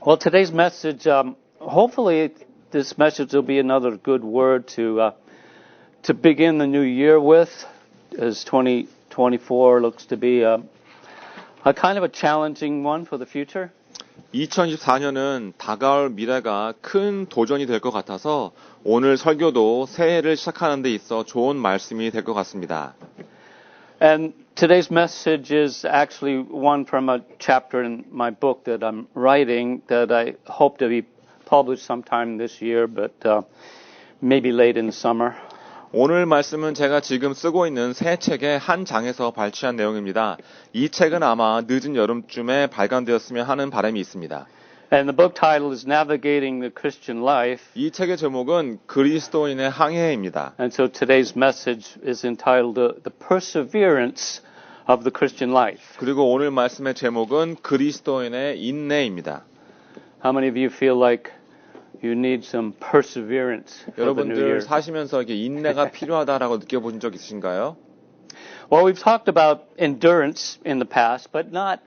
Well, today's message, hopefully this message will be another good word to begin the new year with, as 2024 looks to be a kind of a challenging one for the future. 2024년은 다가올 미래가 큰 도전이 될 것 같아서 오늘 설교도 새해를 시작하는 데 있어 좋은 말씀이 될 것 같습니다. And today's message is actually one from a chapter in my book that I'm writing that I hope to be published sometime this year, but maybe late in the summer. 오늘 말씀은 제가 지금 쓰고 있는 새 책의 한 장에서 발췌한 내용입니다. 이 책은 아마 늦은 여름쯤에 발간되었으면 하는 바람이 있습니다. And the book title is Navigating the Christian Life. 이 책의 제목은 그리스도인의 항해입니다. And so today's message is entitled The Perseverance of the Christian Life. 그리고 오늘 말씀의 제목은 그리스도인의 인내입니다. How many of you feel like you need some perseverance for the new year? 여러분들 사시면서 이게 인내가 필요하다라고 느껴보신 적 있으신가요? Well, we've talked about endurance in the past, but not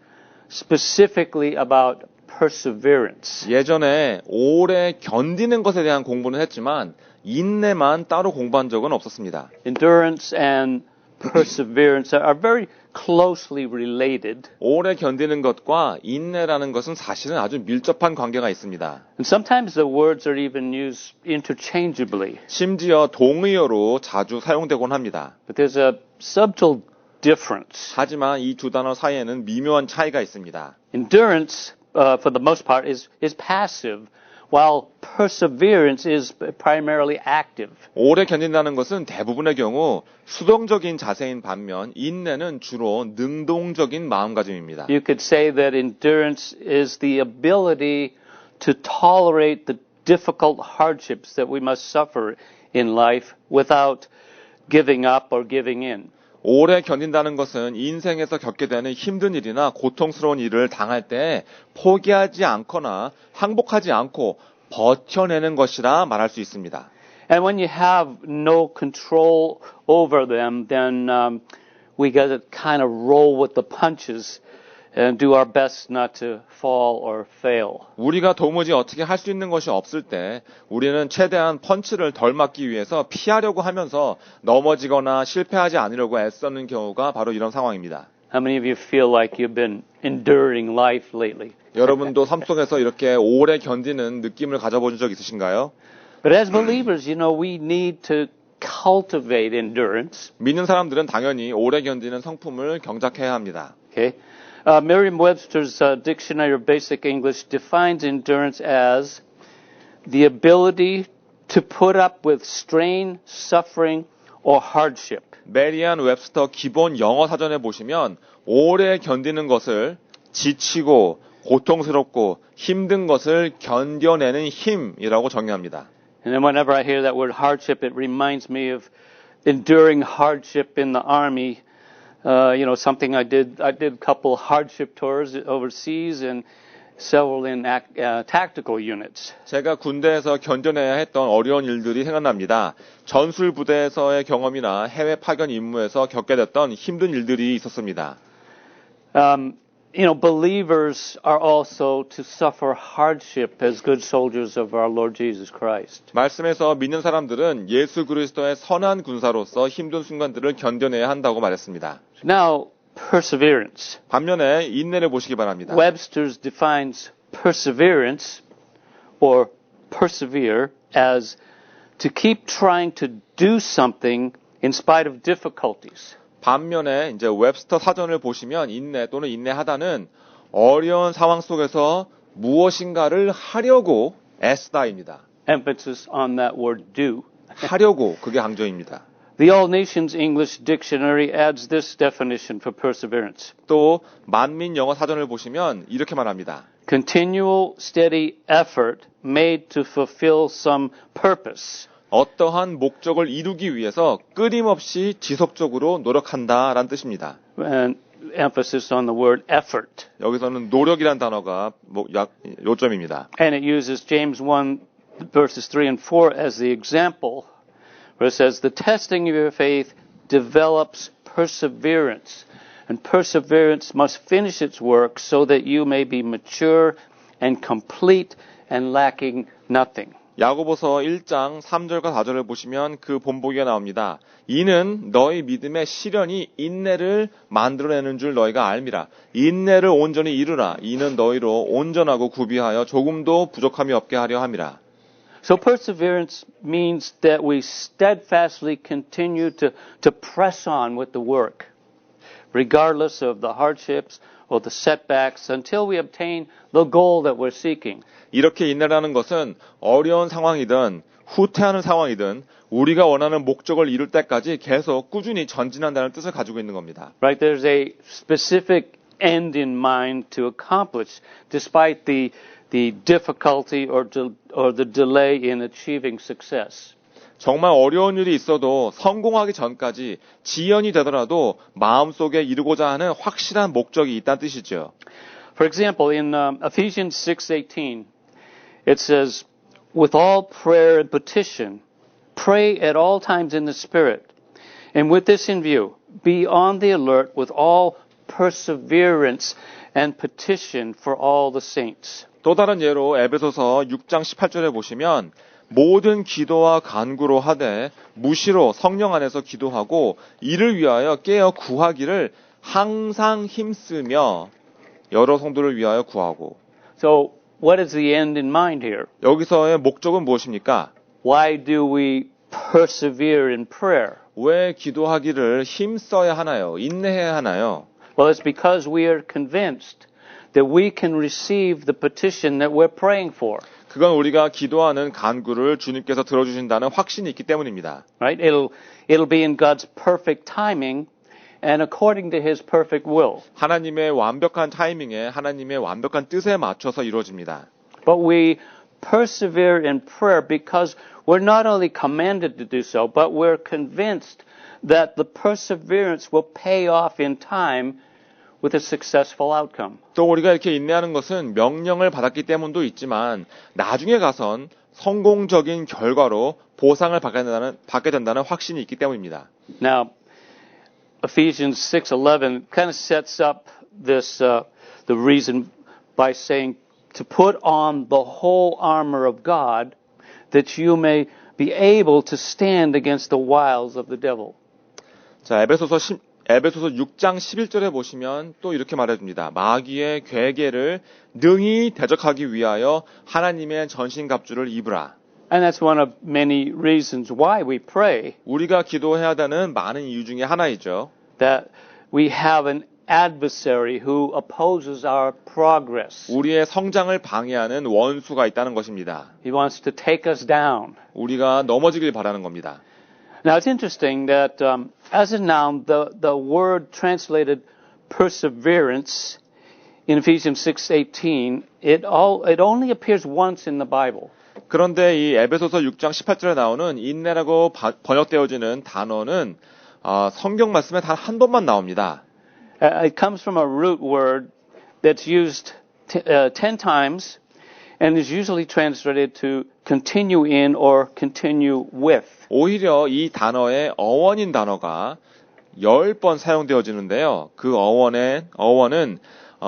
specifically about perseverance. 예전에 오래 견디는 것에 대한 공부는 했지만 인내만 따로 공부한 적은 없었습니다. Endurance and perseverance are very closely related. 오래 견디는 것과 인내라는 것은 사실은 아주 밀접한 관계가 있습니다. And sometimes the words are even used interchangeably. 심지어 동의어로 자주 사용되곤 합니다. But there's a subtle difference. 하지만 이 두 단어 사이에는 미묘한 차이가 있습니다. Endurance, for the most part, is passive, while perseverance is primarily active. 오래 견딘다는 것은 대부분의 경우 수동적인 자세인 반면 인내는 주로 능동적인 마음가짐입니다. You could say that endurance is the ability to tolerate the difficult hardships that we must suffer in life without giving up or giving in. 오래 견딘다는 것은 인생에서 겪게 되는 힘든 일이나 고통스러운 일을 당할 때 포기하지 않거나 항복하지 않고 버텨내는 것이라 말할 수 있습니다. And when you have no control over them, then we got to kind of roll with the punches and do our best not to fall or fail. 우리가 도무지 어떻게 할 수 있는 것이 없을 때 우리는 최대한 펀치를 덜 맞기 위해서 피하려고 하면서 넘어지거나 실패하지 않으려고 애쓰는 경우가 바로 이런 상황입니다. How many of you feel like you've been enduring life lately? 여러분도 삶 속에서 이렇게 오래 견디는 느낌을 가져본 적 있으신가요? But as believers, we need to cultivate endurance. 믿는 사람들은 당연히 오래 견디는 성품을 경작해야 합니다. Okay? Merriam-Webster's Dictionary of Basic English defines endurance as the ability to put up with strain, suffering, or hardship. 메리안 웹스터 기본 영어 사전에 보시면 오래 견디는 것을 지치고 고통스럽고 힘든 것을 견뎌내는 힘이라고 정의합니다. And then whenever I hear that word hardship, it reminds me of enduring hardship in the army. Something I did a couple hardship tours overseas and several in tactical units. 제가 군대에서 견뎌내야 했던 어려운 일들이 생각납니다. 전술 부대에서의 경험이나 해외 파견 임무에서 겪게 됐던 힘든 일들이 있었습니다. Believers are also to suffer hardship as good soldiers of our Lord Jesus Christ. 말씀에서 믿는 사람들은 예수 그리스도의 선한 군사로서 힘든 순간들을 견뎌내야 한다고 말했습니다. Now, perseverance. 반면에 인내를 보시기 바랍니다. Webster's defines perseverance or persevere as to keep trying to do something in spite of difficulties. 반면에 이제 웹스터 사전을 보시면 인내 또는 인내하다는 어려운 상황 속에서 무엇인가를 하려고 애쓰다입니다. Emphasis on that word do. 하려고 그게 강조입니다. The All Nations English Dictionary adds this definition for perseverance. 또 만민 영어 사전을 보시면 이렇게 말합니다. Continual steady effort made to fulfill some purpose. 어떠한 목적을 이루기 위해서 끊임없이 지속적으로 노력한다라는 뜻입니다. And emphasis on the word effort. 여기서는 노력이란 단어가 요점입니다. And it uses James 1 verses 3 and 4 as the example, where it says, the testing of your faith develops perseverance. And perseverance must finish its work so that you may be mature and complete and lacking nothing. 야고보서 1장 3절과 4절을 보시면 그 본보기가 나옵니다. 이는 너희 믿음의 시련이 인내를 만들어내는 줄 너희가 알미라. 인내를 온전히 이루라. 이는 너희로 온전하고 구비하여 조금도 부족함이 없게 하려 함이라. So perseverance means that we steadfastly continue to press on with the work, regardless of the hardships or the setbacks, until we obtain the goal that we're seeking. 이렇게 인내라는 것은 어려운 상황이든 후퇴하는 상황이든 우리가 원하는 목적을 이룰 때까지 계속 꾸준히 전진한다는 뜻을 가지고 있는 겁니다. Right? There's a specific end in mind to accomplish, despite the difficulty or the delay in achieving success. 정말 어려운 일이 있어도 성공하기 전까지 지연이 되더라도 마음속에 이루고자 하는 확실한 목적이 있다는 뜻이죠. For example, in Ephesians 6:18, it says, "With all prayer and petition, pray at all times in the Spirit, and with this in view, be on the alert with all perseverance and petition for all the saints." 또 다른 예로 에베소서 6장 18절에 보시면 모든 기도와 간구로 하되 무시로 성령 안에서 기도하고 이를 위하여 깨어 구하기를 항상 힘쓰며 여러 성도를 위하여 구하고. So, what is the end in mind here? 여기서의 목적은 무엇입니까? Why do we persevere in prayer? 왜 기도하기를 힘써야 하나요? 인내해야 하나요? Well, it's because we are convinced that we can receive the petition that we're praying for. 그건 우리가 기도하는 간구를 주님께서 들어주신다는 확신이 있기 때문입니다. Right? It'll be in God's perfect timing and according to His perfect will. 하나님의 완벽한 타이밍에 하나님의 완벽한 뜻에 맞춰서 이루어집니다. But we persevere in prayer because we're not only commanded to do so, but we're convinced that the perseverance will pay off in time with a successful outcome. 또 우리가 이렇게 인내하는 것은 명령을 받았기 때문도 있지만 나중에 가선 성공적인 결과로 보상을 받게 된다는 확신이 있기 때문입니다. Now, Ephesians 6:11 kind of sets up this the reason by saying to put on the whole armor of God that you may be able to stand against the wiles of the devil. 자, 에베소서 6장 11절에 보시면 또 이렇게 말해줍니다. 마귀의 괴계를 능히 대적하기 위하여 하나님의 전신갑주를 입으라. And that's one of many reasons why we pray. 우리가 기도해야 되는 많은 이유 중에 하나이죠. That we have an adversary who opposes our progress. 우리의 성장을 방해하는 원수가 있다는 것입니다. He wants to take us down. 우리가 넘어지길 바라는 겁니다. Now it's interesting that as a noun, the word translated perseverance in Ephesians 6:18, it only appears once in the Bible. 그런데 이 에베소서 6장 18절에 나오는 인내라고 번역되어지는 단어는 성경 말씀에 단 한 번만 나옵니다. It comes from a root word that's used 10 times and is usually translated to continue in or continue with. 오히려 이 단어의 어원인 단어가 10번 사용되어지는데요. 그 어원은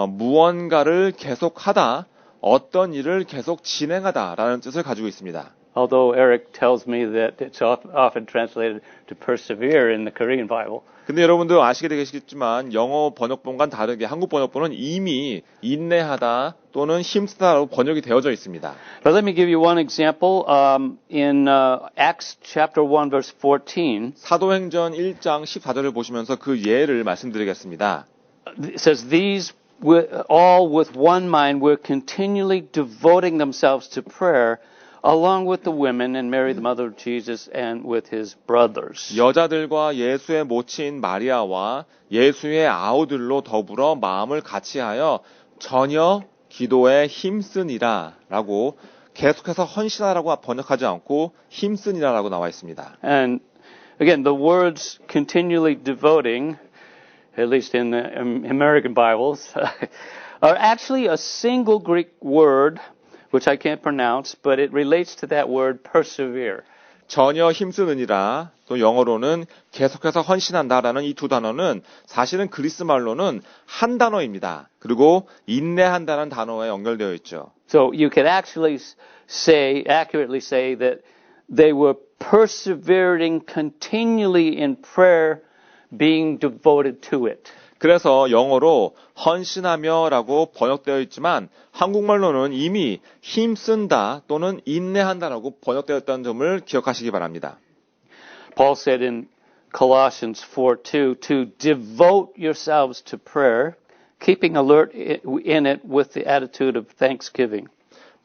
무언가를 계속하다, 어떤 일을 계속 진행하다라는 뜻을 가지고 있습니다. Although Eric tells me that it's often translated to persevere in the Korean Bible. 근데 여러분들 아시게 되시겠지만 영어 번역본과는 다르게 한국 번역본은 이미 인내하다 또는 힘쓰다라고 번역이 되어져 있습니다. But let me give you one example. In Acts chapter 1 verse 14, 사도행전 1장 14절을 보시면서 그 예를 말씀드리겠습니다. it says, "These all with one mind were continually devoting themselves to prayer, along with the women and Mary the mother of Jesus and with his brothers." 여자들과 예수의 모친 마리아와 예수의 아우들로 더불어 마음을 같이하여 전혀 기도에 힘쓰니라 라고 계속해서 헌신하라고 번역하지 않고 힘쓰니라 라고 나와 있습니다. And again, the words continually devoting, at least in the American Bibles, are actually a single Greek word which I can't pronounce, but it relates to that word persevere. 전혀 힘쓰느니라, 또 영어로는 계속해서 헌신한다라는 이 두 단어는 사실은 그리스 말로는 한 단어입니다. 그리고 인내한다는 단어에 연결되어 있죠. So you could actually accurately say that they were persevering continually in prayer, being devoted to it. 그래서 영어로 헌신하며라고 번역되어 있지만 한국말로는 이미 힘쓴다 또는 인내한다라고 번역되어 있다는 점을 기억하시기 바랍니다. Paul said in Colossians 4:2 to devote yourselves to prayer, keeping alert in it with the attitude of thanksgiving.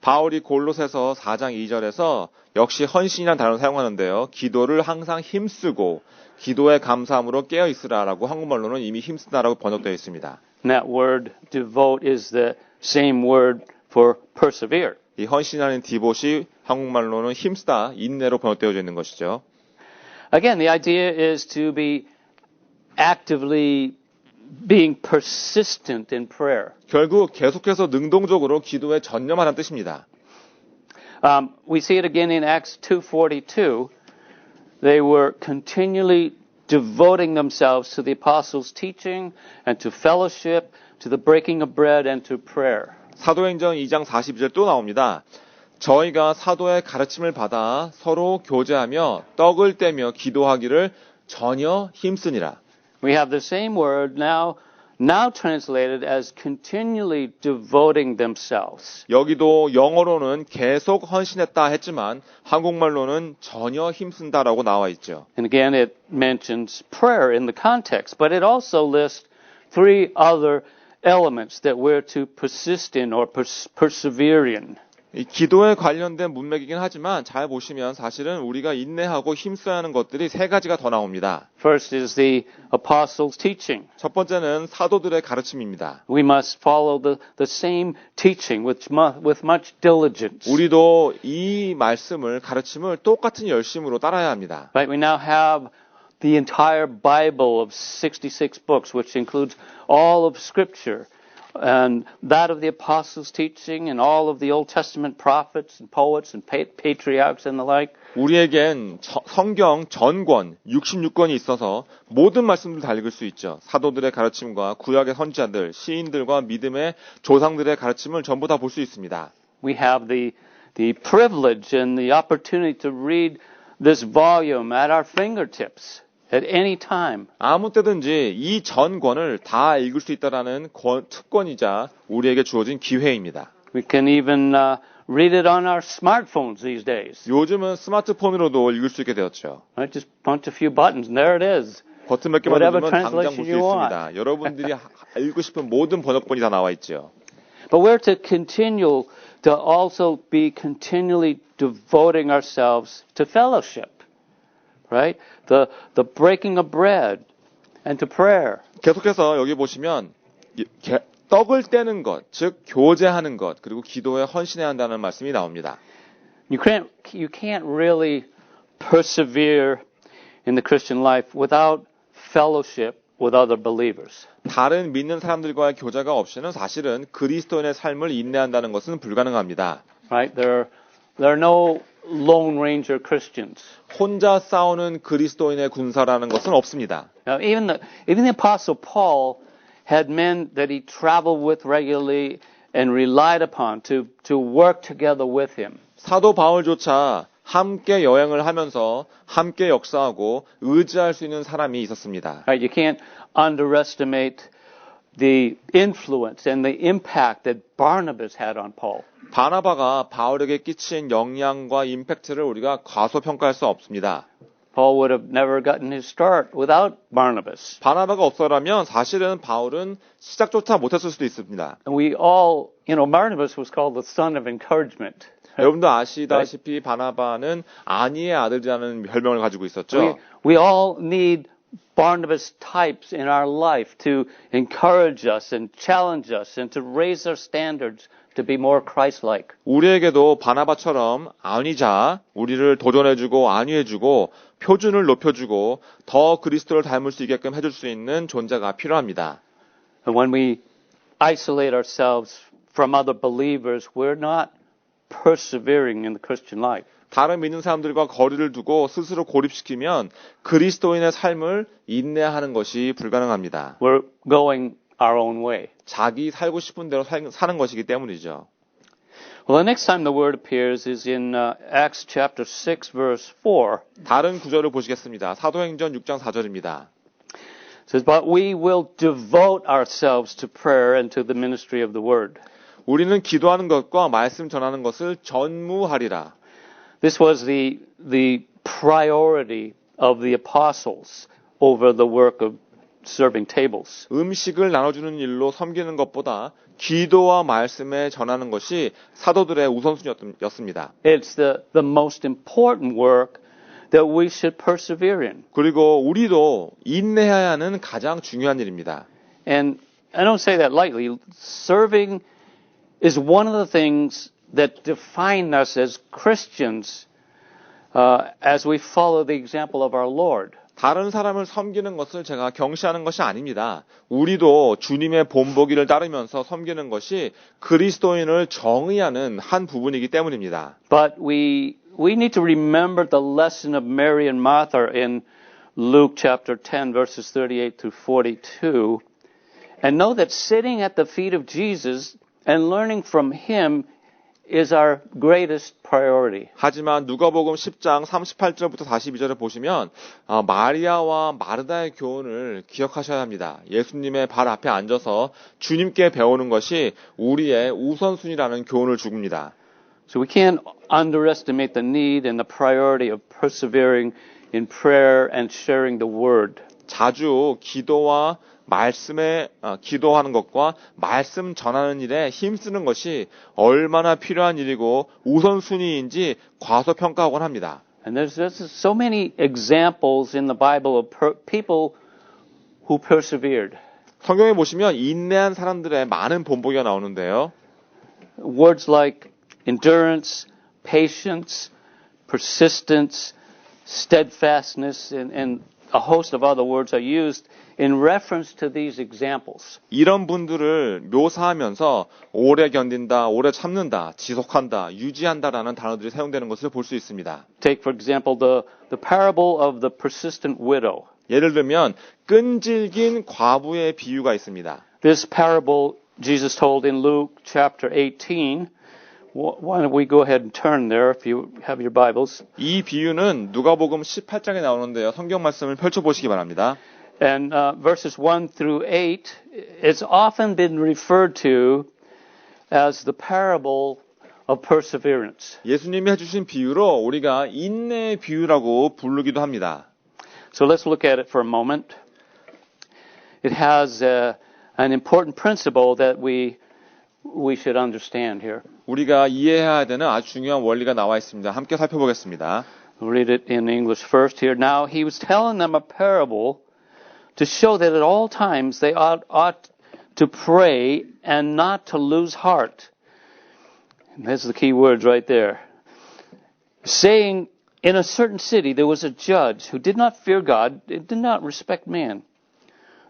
바울이 골로새서 4장 2절에서 역시 헌신이라는 단어를 사용하는데요. 기도를 항상 힘쓰고 기도의 감사함으로 깨어 있으라라고 한국말로는 이미 힘쓰다라고 번역되어 있습니다. And that word devote is the same word for persevere. 이 헌신하는 디봇이 한국말로는 힘쓰다, 인내로 번역되어져 있는 것이죠. Again, the idea is to be actively being persistent in prayer. 결국 계속해서 능동적으로 기도에 전념하는 뜻입니다. We see it again in Acts 2:42. They were continually devoting themselves to the apostles' teaching and to fellowship, to the breaking of bread and to prayer. 사도행전 2장 42절 또 나옵니다. 저희가 사도의 가르침을 받아 서로 교제하며 떡을 떼며 기도하기를 전혀 힘쓰니라. We have the same word now translated as continually devoting themselves. 여기도 영어로는 계속 헌신했다 했지만 한국말로는 전혀 힘쓴다라고 나와 있죠. And again, it mentions prayer in the context, but it also lists three other elements that we're to persist in or persevere in. 이 기도에 관련된 문맥이긴 하지만 잘 보시면 사실은 우리가 인내하고 힘써야 하는 것들이 세 가지가 더 나옵니다. First is the apostles' teaching. 첫 번째는 사도들의 가르침입니다. We must follow the same teaching with much diligence. 우리도 이 말씀을, 가르침을 똑같은 열심으로 따라야 합니다. Right? We now have the entire Bible of 66 books, which includes all of Scripture. And that of the apostles' teaching and all of the Old Testament prophets and poets and patriarchs and the like. 우리에겐 성경 전권 66권이 있어서 모든 말씀들을 다 읽을 수 있죠. 사도들의 가르침과 구약의 선지자들, 시인들과 믿음의 조상들의 가르침을 전부 다 볼 수 있습니다. We have the privilege and the opportunity to read this volume at our fingertips. At any time. 아무 때든지 이 전권을 다 읽을 수 있다라는 특권이자 우리에게 주어진 기회입니다. We can even read it on our smartphones these days. 요즘은 스마트폰으로도 읽을 수 있게 되었죠. Right? Just punch a few buttons and there it is. 버튼 몇 개만 누르면 당장 볼 수 translation you want. 있습니다. 여러분들이 읽고 싶은 모든 번역본이 다 나와 있죠. But we're to continue to also be continually devoting ourselves to fellowship. Right? The breaking of bread and to prayer. 계속해서 여기 보시면 떡을 떼는 것, 즉 교제하는 것, 그리고 기도에 헌신해야 한다는 말씀이 나옵니다. You can't really persevere in the Christian life without fellowship with other believers. 다른 믿는 사람들과의 교제가 없이는 사실은 그리스도인의 삶을 인내한다는 것은 불가능합니다. Right? There are no Lone Ranger Christians. 혼자 싸우는 그리스도인의 군사라는 것은 없습니다. Now, even the Apostle Paul had men that he traveled with regularly and relied upon to work together with him. 사도 바울조차 함께 여행을 하면서 함께 역사하고 의지할 수 있는 사람이 있었습니다. Right? You can't underestimate the influence and the impact that Barnabas had on Paul. 바나바가 바울에게 끼친 영향과 임팩트를 우리가 과소평가할 수 없습니다. Paul would have never gotten his start without Barnabas. 바나바가 없어라면 사실은 바울은 시작조차 못했을 수도 있습니다. And we all, Barnabas was called the son of encouragement. 여러분도 아시다시피 바나바는 아니의 아들이라는 별명을 가지고 있었죠. We all need Barnabas types in our life to encourage us and challenge us and to raise our standards to be more Christ-like. 우리에게도 바나바처럼 안위자, 우리를 도전해주고 안위해주고 표준을 높여주고 더 그리스도를 닮을 수 있게끔 해줄 수 있는 존재가 필요합니다. And when we isolate ourselves from other believers, we're not persevering in the Christian life. 다른 믿는 사람들과 거리를 두고 스스로 고립시키면 그리스도인의 삶을 인내하는 것이 불가능합니다. We're going our own way. 자기 살고 싶은 대로 사는 것이기 때문이죠. Well, the next time the word appears is in Acts chapter 6, verse 4. 다른 구절을 보시겠습니다. 사도행전 6장 4절입니다. It says, But we will devote ourselves to prayer and to the ministry of the word. 우리는 기도하는 것과 말씀 전하는 것을 전무하리라. This was the priority of the apostles over the work of serving tables. 음식을 나눠주는 일로 섬기는 것보다 기도와 말씀에 전하는 것이 사도들의 우선순위였습니다. It's the most important work that we should persevere in. 그리고 우리도 인내해야 하는 가장 중요한 일입니다. And I don't say that lightly. Serving is one of the things that define us as Christians as we follow the example of our Lord. 다른 사람을 섬기는 것을 제가 경시하는 것이 아닙니다. 우리도 주님의 본보기를 따르면서 섬기는 것이 그리스도인을 정의하는 한 부분이기 때문입니다. But we need to remember the lesson of Mary and Martha in Luke chapter 10 verses 38 through 42 and know that sitting at the feet of Jesus and learning from him is our greatest priority. 하지만 누가복음 10장 38절부터 42절을 보시면 마리아와 마르다의 교훈을 기억하셔야 합니다. 예수님의 발 앞에 앉아서 주님께 배우는 것이 우리의 우선순위라는 교훈을 주입니다. So we can't underestimate the need and the priority of persevering in prayer and sharing the word. 자주 기도와 말씀에 기도하는 것과 말씀 전하는 일에 힘쓰는 것이 얼마나 필요한 일이고 우선순위인지 과소평가하곤 합니다. And there's so many examples in the Bible of people who persevered. 성경에 보시면 인내한 사람들의 많은 본보기가 나오는데요. Words like endurance, patience, persistence, steadfastness, and a host of other words are used in reference to these examples. 이런 분들을 묘사하면서 오래 견딘다, 오래 참는다, 지속한다, 유지한다라는 단어들이 사용되는 것을 볼 수 있습니다. Take, for example, the parable of the persistent widow. 예를 들면 끈질긴 과부의 비유가 있습니다. This parable Jesus told in Luke chapter 18. Why don't we go ahead and turn there if you have your Bibles. 이 비유는 누가복음 18장에 나오는데요. 성경 말씀을 펼쳐보시기 바랍니다. And verses 1 through 8, it's often been referred to as the parable of perseverance. 예수님이 해주신 비유로 우리가 인내의 비유라고 부르기도 합니다. So let's look at it for a moment. It has an important principle that we should understand here. 우리가 이해해야 되는 아주 중요한 원리가 나와 있습니다. 함께 살펴보겠습니다. We'll read it in English first here. Now he was telling them a parable to show that at all times they ought to pray and not to lose heart. And that's the key words right there. Saying, in a certain city there was a judge who did not fear God, did not respect man.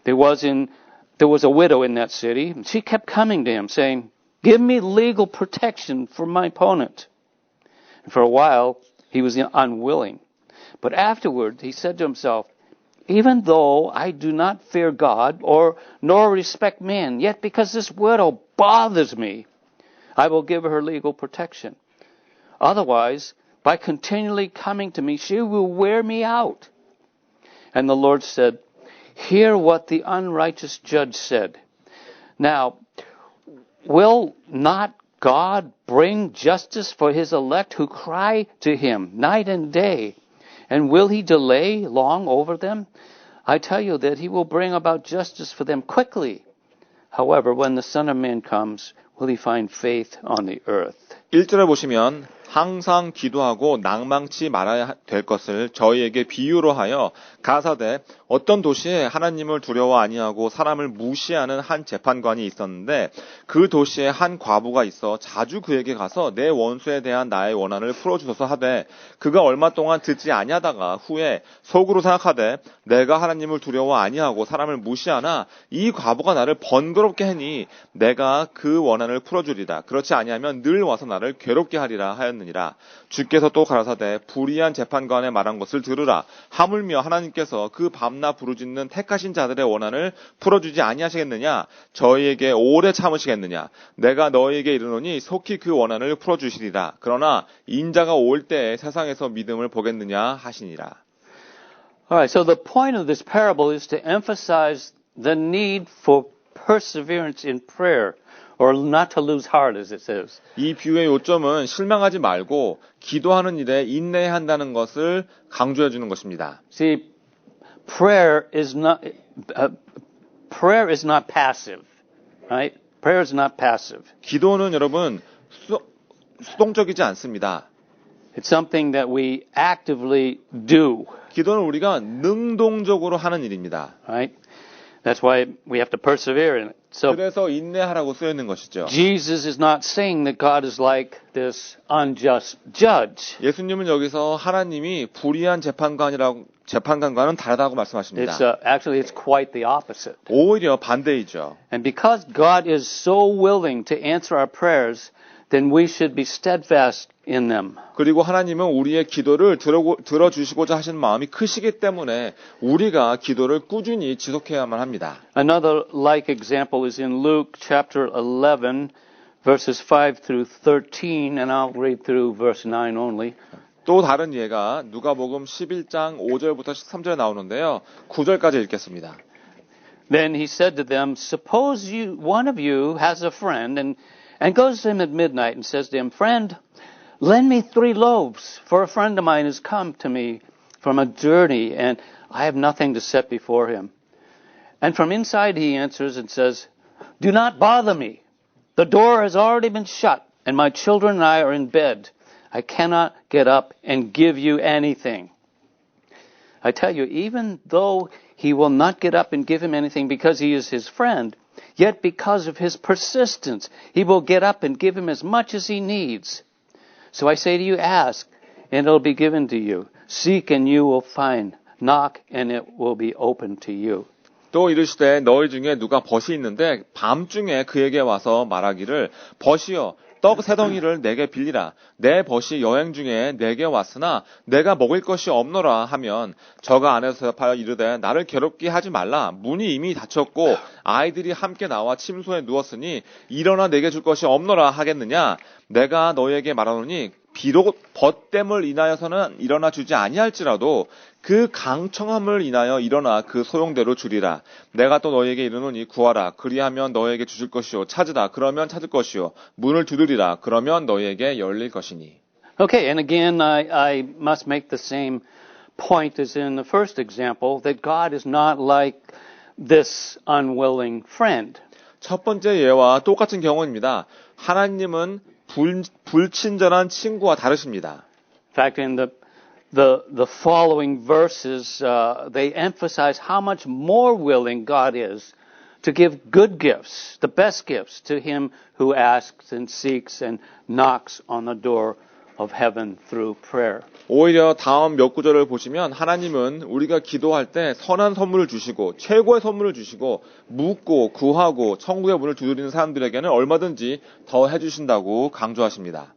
There was a widow in that city, and she kept coming to him saying, Give me legal protection for my opponent. And for a while he was unwilling. But afterward he said to himself, Even though I do not fear God nor respect man, yet because this widow bothers me, I will give her legal protection. Otherwise, by continually coming to me, she will wear me out. And the Lord said, Hear what the unrighteous judge said. Now, will not God bring justice for his elect who cry to him night and day? And will he delay long over them? I tell you that he will bring about justice for them quickly. However, when the Son of Man comes, will he find faith on the earth? 1절에 보시면 항상 기도하고 낭망치 말아야 될 것을 저희에게 비유로 하여 가사대 어떤 도시에 하나님을 두려워 아니하고 사람을 무시하는 한 재판관이 있었는데 그 도시에 한 과부가 있어 자주 그에게 가서 내 원수에 대한 나의 원한을 풀어주소서 하되 그가 얼마 동안 듣지 아니하다가 후에 속으로 생각하되 내가 하나님을 두려워 아니하고 사람을 무시하나 이 과부가 나를 번거롭게 하니 내가 그 원한을 풀어주리라. 그렇지 아니하면 늘 와서 나를 괴롭게 하리라 하였느니라. 하시겠느니라. 주께서 또 가라사대 불의한 재판관의 말한 것을 들으라. 하물며 하나님께서 그 밤낮 부르짖는 택하신 자들의 원한을 풀어주지 아니하시겠느냐. 저희에게 오래 참으시겠느냐. 내가 너희에게 이르노니 속히 그 원한을 풀어주시리라. 그러나 인자가 올 때에 세상에서 믿음을 보겠느냐 하시니라. All right, so the point of this parable is to emphasize the need for perseverance in prayer, or not to lose heart, as it says. 이 비유의 요점은 실망하지 말고 기도하는 일에 인내해야 한다는 것을 강조해 주는 것입니다. See, prayer is not passive, right? Prayer is not passive. 기도는 여러분 수동적이지 않습니다. It's something that we actively do, 기도는 우리가 능동적으로 하는 일입니다. right? That's why we have to persevere in it. So 그래서 인내하라고 쓰여 있는 것이죠. Jesus is not saying that God is like this unjust judge. 예수님은 여기서 하나님이 불의한 재판관과는 다르다고 말씀하십니다. Actually, it's quite the opposite. 오히려 반대이죠. And because God is so willing to answer our prayers, then we should be steadfast in them. 그리고 하나님은 우리의 기도를 들어주시고자 하시는 마음이 크시기 때문에 우리가 기도를 꾸준히 지속해야만 합니다. Another like example is in Luke chapter 11, verses 5 through 13, and I'll read through verse 9 only. 또 다른 예가 누가복음 11장 5절부터 13절에 나오는데요. 9절까지 읽겠습니다. Then he said to them, suppose one of you has a friend and goes to him at midnight and says to him, friend, lend me 3 loaves, for a friend of mine has come to me from a journey, and I have nothing to set before him. And from inside he answers and says, do not bother me. The door has already been shut, and my children and I are in bed. I cannot get up and give you anything. I tell you, even though he will not get up and give him anything because he is his friend, yet because of his persistence, he will get up and give him as much as he needs. So I say to you, ask, and it will be given to you. Seek, and you will find. Knock, and it will be opened to you. 또 이르시되 너희 중에 누가 벗이 있는데 밤중에 그에게 와서 말하기를 벗이여 떡 3덩이를 내게 빌리라. 내 벗이 여행 중에 내게 왔으나 내가 먹을 것이 없노라 하면 저가 안에서 대답하여 이르되 나를 괴롭게 하지 말라. 문이 이미 닫혔고 아이들이 함께 나와 침소에 누웠으니 일어나 내게 줄 것이 없노라 하겠느냐. 내가 너희에게 말하노니 비록 벗됨을 인하여서는 일어나 주지 아니할지라도 그 강청함을 인하여 일어나 그 소용대로 주리라. 내가 또 너희에게 이르노니 구하라. 그리하면 너희에게 주실 것이요. 찾으라. 그러면 찾을 것이요. 문을 두드리라. 그러면 너희에게 열릴 것이니. Okay, and again, I must make the same point as in the first example, that God is not like this unwilling friend. 첫 번째 예와 똑같은 경우입니다. 하나님은 불친절한 친구와 다르십니다. In fact, in the following verses, they emphasize how much more willing God is to give good gifts, the best gifts, to him who asks and seeks and knocks on the door of heaven through prayer. 오히려 다음 몇 구절을 보시면 하나님은 우리가 기도할 때 선한 선물을 주시고 최고의 선물을 주시고 묻고 구하고 천국의 문을 두드리는 사람들에게는 얼마든지 더 해주신다고 강조하십니다.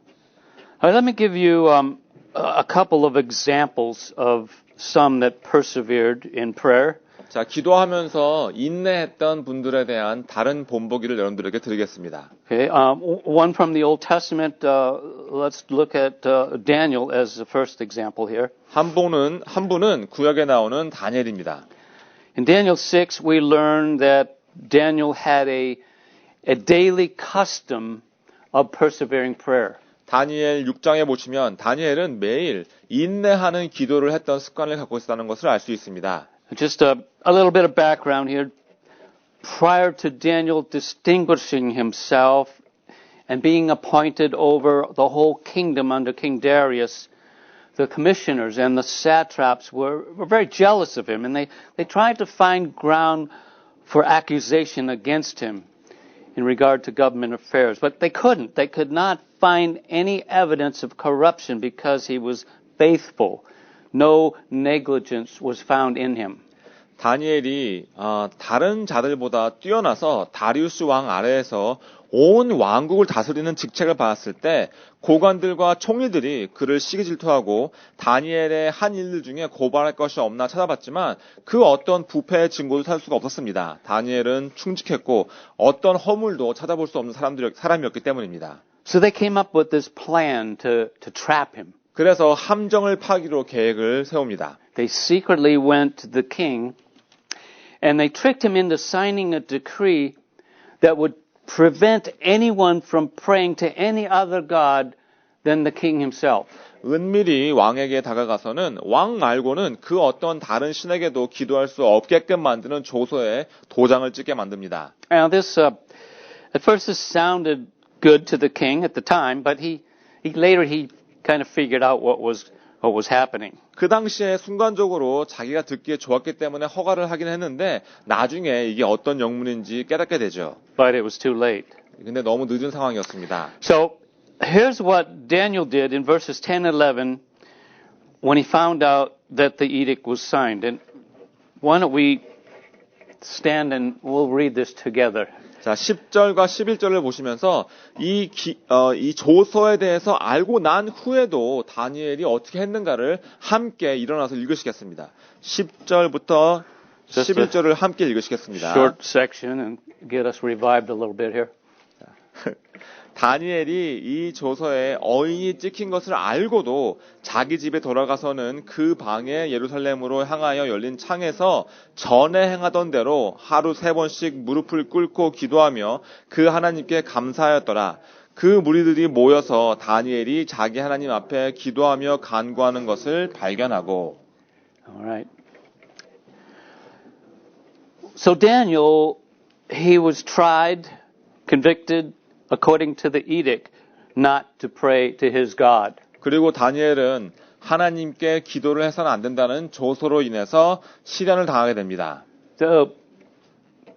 Let me give you a couple of examples of some that persevered in prayer. 자, 기도하면서 인내했던 분들에 대한 다른 본보기를 여러분들에게 드리겠습니다. Okay, one from the Old Testament. Let's look at Daniel as the first example here. 한 분은 구약에 나오는 다니엘입니다. In Daniel 6, we learn that Daniel had a daily custom of persevering prayer. 다니엘 6장에 보시면 다니엘은 매일 인내하는 기도를 했던 습관을 갖고 있었다는 것을 알 수 있습니다. Just a little bit of background here. Prior to Daniel distinguishing himself and being appointed over the whole kingdom under King Darius, the commissioners and the satraps were very jealous of him, and they tried to find ground for accusation against him in regard to government affairs. But they couldn't. They could not find any evidence of corruption because he was faithful. No negligence was found in him. 다니엘이 다른 자들보다 뛰어나서 다리우스 왕 아래에서 온 왕국을 다스리는 직책을 받았을 때 고관들과 총리들이 그를 시기 질투하고 다니엘의 한 일들 중에 고발할 것이 없나 찾아봤지만 그 어떤 부패의 증거도 찾을 수가 없었습니다. 다니엘은 충직했고 어떤 허물도 찾아볼 수 없는 사람이었기 때문입니다. So they came up with this plan to trap him. 그래서 함정을 파기로 계획을 세웁니다. They secretly went to the king and they tricked him into signing a decree that would prevent anyone from praying to any other god than the king himself. 은밀히 왕에게 다가가서는 왕 말고는 그 어떤 다른 신에게도 기도할 수 없게끔 만드는 조서에 도장을 찍게 만듭니다. Now this, at first this sounded good to the king at the time, but later he kind of figured out what was happening. 그 당시에 순간적으로 자기가 듣기에 좋았기 때문에 허가를 하긴 했는데 나중에 이게 어떤 영문인지 깨닫게 되죠. But it was too late. 근데 너무 늦은 상황이었습니다. So here's what Daniel did in verses 10 and 11 when he found out that the edict was signed. And why don't we stand and we'll read this together. 자, 10절과 11절을 보시면서 이 조서에 대해서 알고 난 후에도 다니엘이 어떻게 했는가를 함께 일어나서 읽으시겠습니다. 10절부터 11절을 함께 읽으시겠습니다. Short section and get us revived a little bit here. 다니엘이 이 조서에 어인이 찍힌 것을 알고도 자기 집에 돌아가서는 그 방에 예루살렘으로 향하여 열린 창에서 전에 행하던 대로 하루 3번씩 무릎을 꿇고 기도하며 그 하나님께 감사하였더라. 그 무리들이 모여서 다니엘이 자기 하나님 앞에 기도하며 간구하는 것을 발견하고. All right. So Daniel, he was tried, convicted, according to the edict, not to pray to his God. 그리고 다니엘은 하나님께 기도를 해서는 안 된다는 조서로 인해서 시련을 당하게 됩니다. So,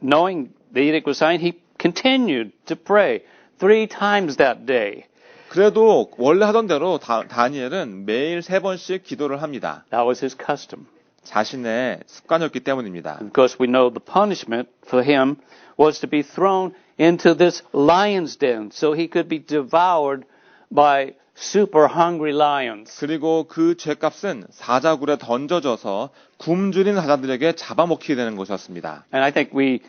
knowing the edict was signed, he continued to pray 3 times that day. 그래도 원래 하던 대로 다니엘은 매일 3번씩 기도를 합니다. That was his custom. 자신의 습관이었기 때문입니다. Because we know the punishment for him was to be thrown into this lion's den so he could be devoured by super hungry lions. 그리고 그 죄값은 사자굴에 던져져서 굶주린 사자들에게 잡아먹히게 되는 것이었습니다. And I think we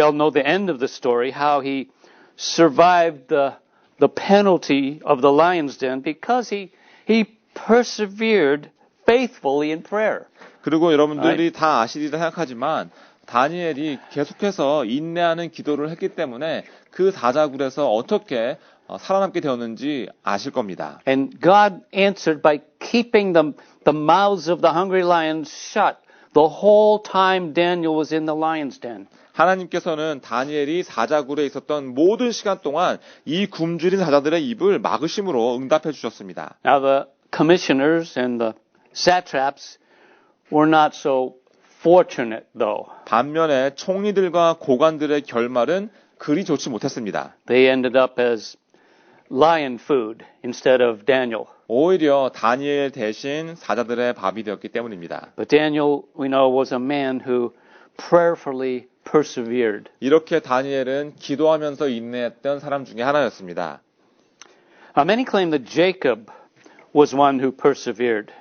all know the end of the story, how he survived the penalty of the lion's den because he persevered faithfully in prayer. 그리고 여러분들이 다 아시리라 생각하지만 다니엘이 계속해서 인내하는 기도를 했기 때문에 그 사자굴에서 어떻게 살아남게 되었는지 아실 겁니다. And God answered by keeping the mouths of the hungry lions shut the whole time Daniel was in the lion's den. 하나님께서는 다니엘이 사자굴에 있었던 모든 시간 동안 이 굶주린 사자들의 입을 막으심으로 응답해 주셨습니다. Now the commissioners and the satraps were not so fortunate though. 반면에 총리들과 고관들의 결말은 그리 좋지 못했습니다. They ended up as lion food instead of Daniel. 오히려 다니엘 대신 사자들의 밥이 되었기 때문입니다. But Daniel, we know, was a man who prayerfully persevered. 이렇게 다니엘은 기도하면서 인내했던 사람 중에 하나였습니다. Many claim that Jacob was one who persevered.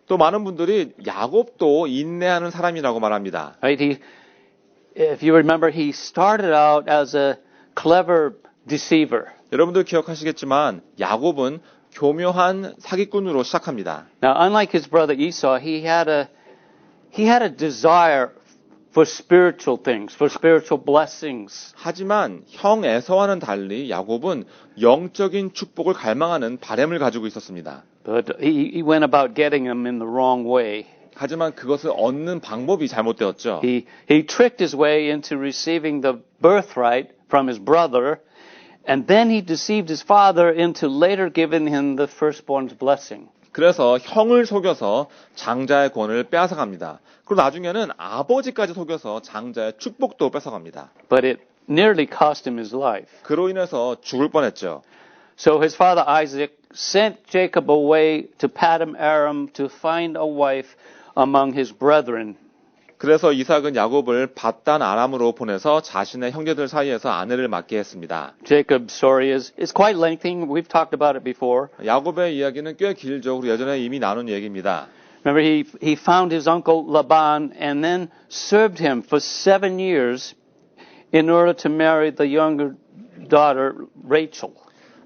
또 많은 분들이 야곱도 인내하는 사람이라고 말합니다. Right? If you remember, he started out as a clever deceiver. 여러분들 기억하시겠지만 야곱은 교묘한 사기꾼으로 시작합니다. Now, unlike his brother Esau, he had a desire for spiritual things, for spiritual blessings. 하지만 형 에서와는 달리 야곱은 영적인 축복을 갈망하는 바램을 가지고 있었습니다. But he went about getting them in the wrong way. 하지만 그것을 얻는 방법이 잘못되었죠. He tricked his way into receiving the birthright from his brother, and then he deceived his father into later giving him the firstborn's blessing. 그래서 형을 속여서 장자의 권을 빼앗아갑니다. 그리고 나중에는 아버지까지 속여서 장자의 축복도 뺏어갑니다. But it nearly cost him his life. 그로 인해서 죽을 뻔했죠. So his father Isaac sent Jacob away to Padam Aram to find a wife among his brethren. 그래서 이삭은 야곱을 밧단 아람으로 보내서 자신의 형제들 사이에서 아내를 맡게 했습니다. Jacob's story is quite lengthy. We've talked about it before. 야곱의 이야기는 꽤 길죠. 우리 예전에 이미 나눈 얘기입니다. Remember, he found his uncle Laban and then served him for 7 years in order to marry the younger daughter, Rachel.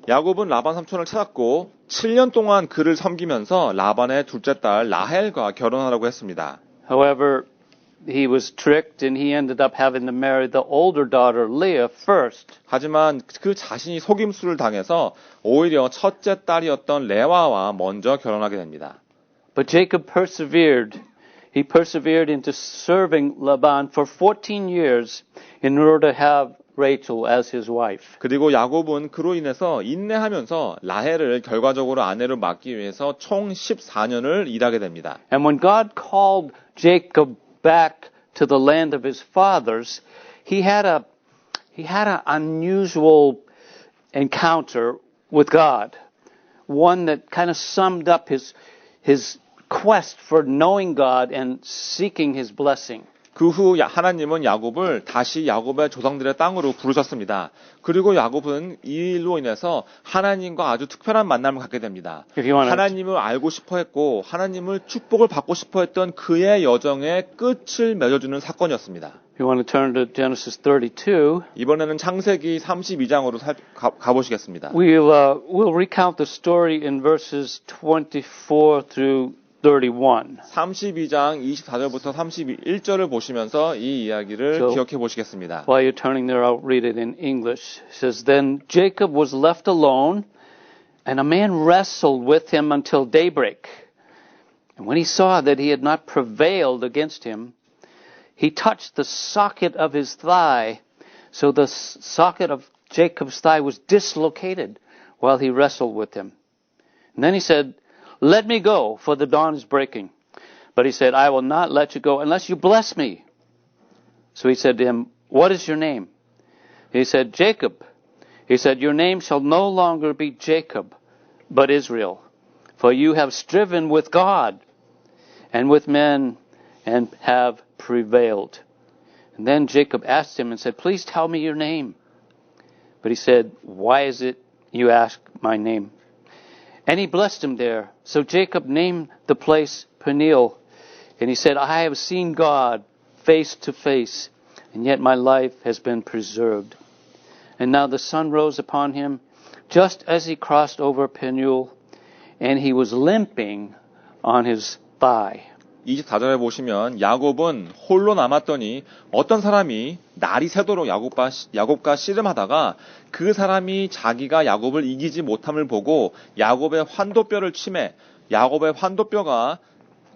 야곱은 라반 삼촌을 찾았고 7년 동안 그를 섬기면서 라반의 둘째 딸 라헬과 결혼하라고 했습니다. However, he was tricked and he ended up having to marry the older daughter, Leah, first. 하지만 그 자신이 속임수를 당해서 오히려 첫째 딸이었던 레와와 먼저 결혼하게 됩니다. But Jacob persevered. He persevered into serving Laban for 14 years in order to have Rachel as his wife. 그리고 야곱은 그로 인해서 인내하면서 라헬을 결과적으로 아내로 맡기 위해서 총 14년을 일하게 됩니다. And when God called Jacob back to the land of his fathers, he had an unusual encounter with God. One that kind of summed up his quest for knowing God and seeking his blessing. 그 후 하나님은 야곱을 다시 야곱의 조상들의 땅으로 부르셨습니다. 그리고 야곱은 이 일로 인해서 하나님과 아주 특별한 만남을 갖게 됩니다. 하나님을 알고 싶어 했고 하나님을 축복을 받고 싶어 했던 그의 여정의 끝을 맺어주는 사건이었습니다. If you want to turn to Genesis 32, 이번에는 창세기 32장으로 가보시겠습니다. we'll recount the story in verses 24 through 31. 32장 24절부터 31절을 보시면서 이 이야기를 기억해 보시겠습니다. While you're turning there, I'll read it in English. It says, Then Jacob was left alone, and a man wrestled with him until daybreak. And when he saw that he had not prevailed against him, he touched the socket of his thigh. So the socket of Jacob's thigh was dislocated while he wrestled with him. And then he said, Let me go, for the dawn is breaking. But he said, I will not let you go unless you bless me. So he said to him, What is your name? He said, Jacob. He said, Your name shall no longer be Jacob, but Israel. For you have striven with God and with men and have prevailed. And then Jacob asked him and said, Please tell me your name. But he said, Why is it you ask my name? And he blessed him there. So Jacob named the place Peniel. And he said, I have seen God face to face, and yet my life has been preserved. And now the sun rose upon him just as he crossed over Peniel, and he was limping on his thigh. 24절에 보시면 야곱은 홀로 남았더니 어떤 사람이 날이 새도록 야곱과 씨름하다가 그 사람이 자기가 야곱을 이기지 못함을 보고 야곱의 환도뼈를 치매 야곱의 환도뼈가